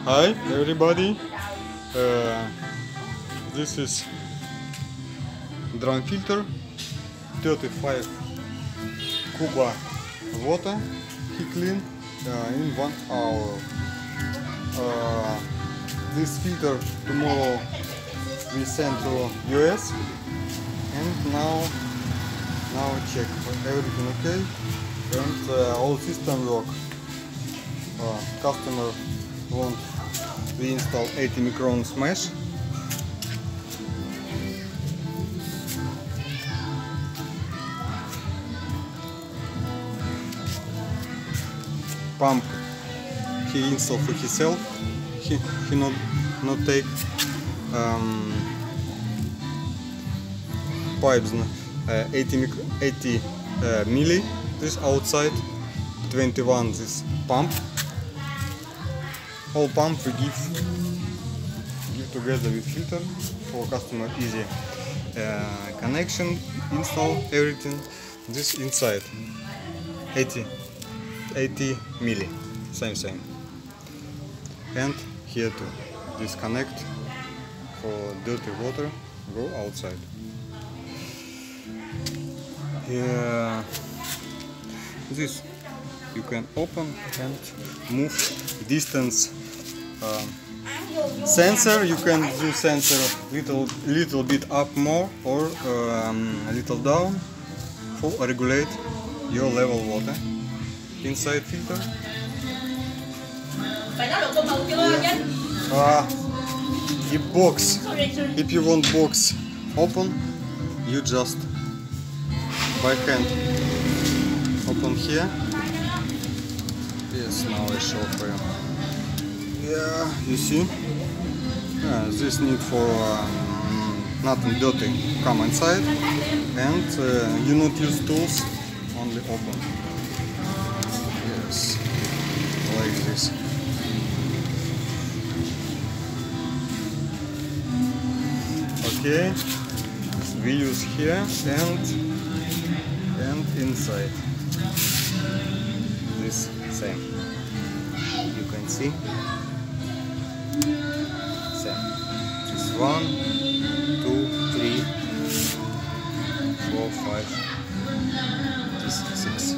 Hi everybody, this is drum filter, 35 cuba water, he clean in 1 hour. This filter tomorrow we send to US, and now check everything okay, and all system work. Customer want we install 80 microns mesh. Pump he install for himself. He not take pipes 80 milli. This outside 21 this pump. Whole pump we give together with filter for customer easy connection, install everything. This inside 80 milli, same, and here too disconnect for dirty water go outside. Here this you can open and move distance. Sensor, you can do sensor little bit up more or a little down for regulate your level water inside filter. The box, if you want box open, you just by hand open here. Yes, now I show for you. Yeah, you see, this need for nothing dirty come inside, and you not use tools, only open. Yes, like this. Okay, we use here and inside. This same. You can see. Same. Just 1, 2, 3, 4, 5, this 6.